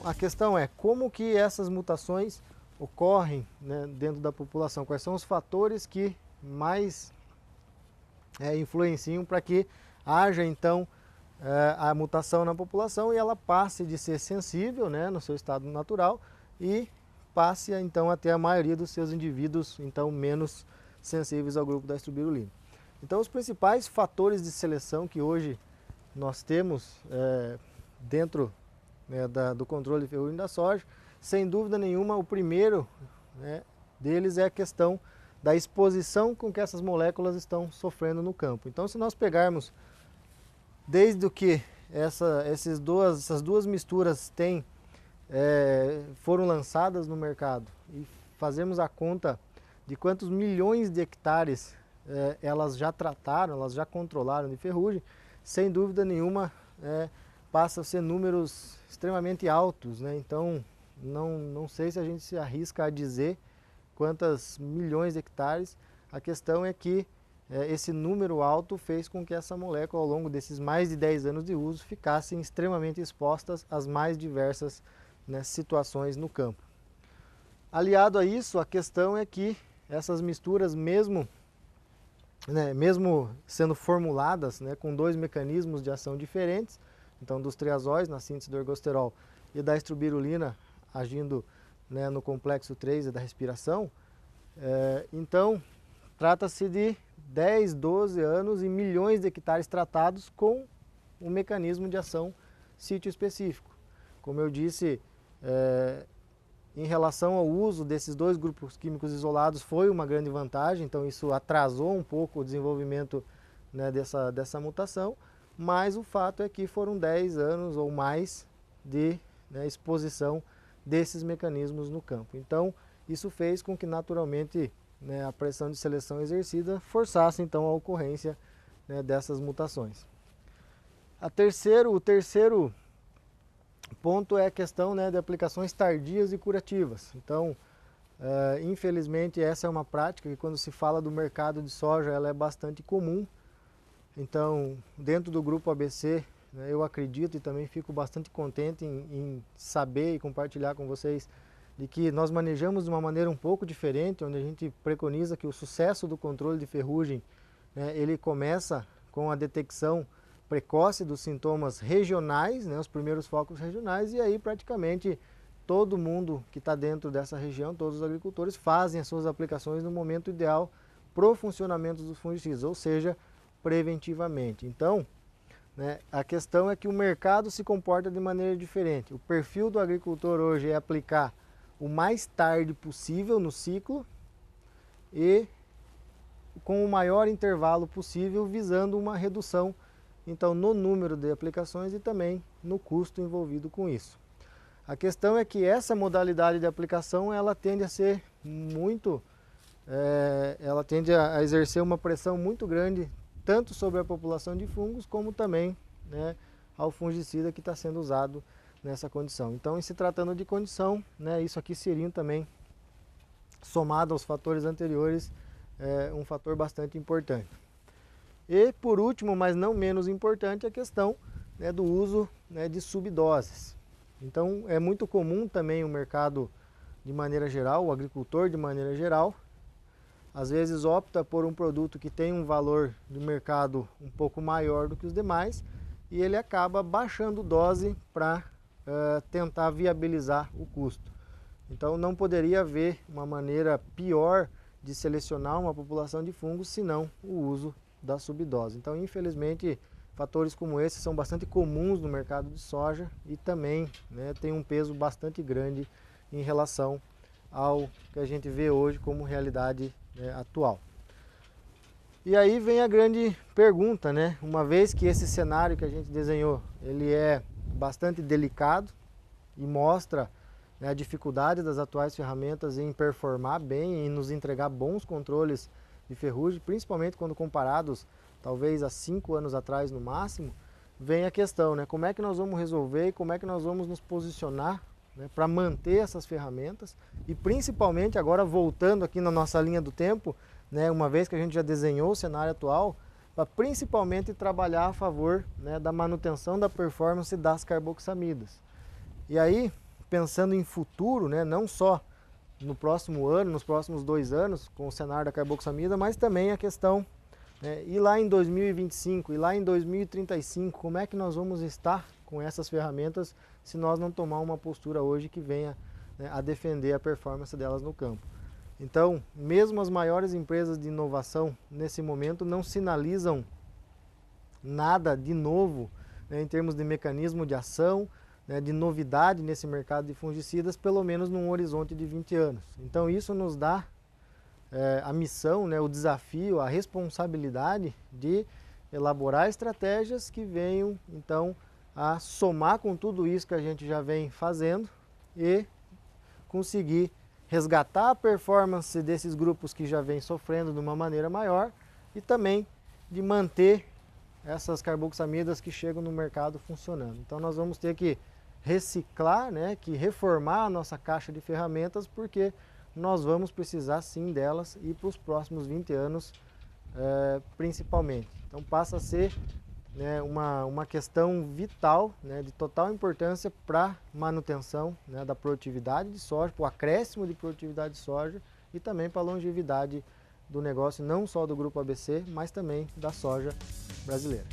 a questão é como que essas mutações ocorrem, né, dentro da população, quais são os fatores que mais influenciam para que haja então a mutação na população e ela passe de ser sensível, né, no seu estado natural e passe então a ter a maioria dos seus indivíduos então menos sensíveis ao grupo da estrubirulina. Então os principais fatores de seleção que hoje nós temos dentro, né, do controle de ferrugem da soja, sem dúvida nenhuma o primeiro, né, deles é a questão da exposição com que essas moléculas estão sofrendo no campo. Então se nós pegarmos desde que essas duas misturas foram lançadas no mercado e fazemos a conta de quantos milhões de hectares elas já trataram, elas já controlaram de ferrugem, sem dúvida nenhuma passa a ser números extremamente altos, né? Então não sei se a gente se arrisca a dizer quantas milhões de hectares. A questão é que esse número alto fez com que essa molécula, ao longo desses mais de 10 anos de uso, ficassem extremamente expostas às mais diversas, né, situações no campo. Aliado a isso, a questão é que essas misturas, mesmo sendo formuladas, né, com dois mecanismos de ação diferentes, então dos triazóis na síntese do ergosterol e da estrubirulina agindo, né, no complexo 3 da respiração, então trata-se de 10, 12 anos e milhões de hectares tratados com um mecanismo de ação sítio específico. Como eu disse, em relação ao uso desses dois grupos químicos isolados foi uma grande vantagem, então isso atrasou um pouco o desenvolvimento, né, dessa mutação, mas o fato é que foram 10 anos ou mais de, né, exposição desses mecanismos no campo. Então isso fez com que naturalmente, né, a pressão de seleção exercida forçasse então a ocorrência, né, dessas mutações. O terceiro ponto é a questão, né, de aplicações tardias e curativas. Então, infelizmente essa é uma prática que quando se fala do mercado de soja ela é bastante comum. Então, dentro do grupo ABC, né, eu acredito e também fico bastante contente em saber e compartilhar com vocês de que nós manejamos de uma maneira um pouco diferente, onde a gente preconiza que o sucesso do controle de ferrugem, né, ele começa com a detecção precoce dos sintomas regionais, né, os primeiros focos regionais, e aí praticamente todo mundo que está dentro dessa região, todos os agricultores, fazem as suas aplicações no momento ideal para o funcionamento dos fungicidas, ou seja, preventivamente. Então, né, a questão é que o mercado se comporta de maneira diferente. O perfil do agricultor hoje é aplicar o mais tarde possível no ciclo e com o maior intervalo possível, visando uma redução então no número de aplicações e também no custo envolvido com isso. A questão é que essa modalidade de aplicação ela tende a ser ela tende a exercer uma pressão muito grande tanto sobre a população de fungos como também, né, ao fungicida que está sendo usado nessa condição. Então, em se tratando de condição, né, isso aqui seria também, somado aos fatores anteriores, um fator bastante importante. E, por último, mas não menos importante, a questão, né, do uso, né, de subdoses. Então, é muito comum também o mercado de maneira geral, o agricultor de maneira geral, às vezes opta por um produto que tem um valor de mercado um pouco maior do que os demais e ele acaba baixando dose para tentar viabilizar o custo. Então não poderia haver uma maneira pior de selecionar uma população de fungos senão o uso da subdose. Então infelizmente fatores como esses são bastante comuns no mercado de soja e também, né, tem um peso bastante grande em relação ao que a gente vê hoje como realidade atual. E aí vem a grande pergunta, né? Uma vez que esse cenário que a gente desenhou, ele é bastante delicado e mostra, né, a dificuldade das atuais ferramentas em performar bem e nos entregar bons controles de ferrugem, principalmente quando comparados talvez há 5 anos atrás no máximo, vem a questão, né? Como é que nós vamos resolver e como é que nós vamos nos posicionar, né, para manter essas ferramentas e principalmente agora voltando aqui na nossa linha do tempo, né, uma vez que a gente já desenhou o cenário atual, para principalmente trabalhar a favor, né, da manutenção da performance das carboxamidas. E aí, pensando em futuro, né, não só no próximo ano, nos próximos 2 anos, com o cenário da carboxamida, mas também a questão, né, e lá em 2025, e lá em 2035, como é que nós vamos estar com essas ferramentas se nós não tomar uma postura hoje que venha, né, a defender a performance delas no campo. Então, mesmo as maiores empresas de inovação nesse momento não sinalizam nada de novo, né, em termos de mecanismo de ação, né, de novidade nesse mercado de fungicidas, pelo menos num horizonte de 20 anos. Então isso nos dá a missão, né, o desafio, a responsabilidade de elaborar estratégias que venham então a somar com tudo isso que a gente já vem fazendo e conseguir resgatar a performance desses grupos que já vêm sofrendo de uma maneira maior e também de manter essas carboxamidas que chegam no mercado funcionando. Então nós vamos ter que reciclar, né, que reformar a nossa caixa de ferramentas, porque nós vamos precisar sim delas e para os próximos 20 anos principalmente. Então passa a ser, né, uma questão vital, né, de total importância para a manutenção, né, da produtividade de soja, para o acréscimo de produtividade de soja e também para a longevidade do negócio, não só do Grupo ABC, mas também da soja brasileira.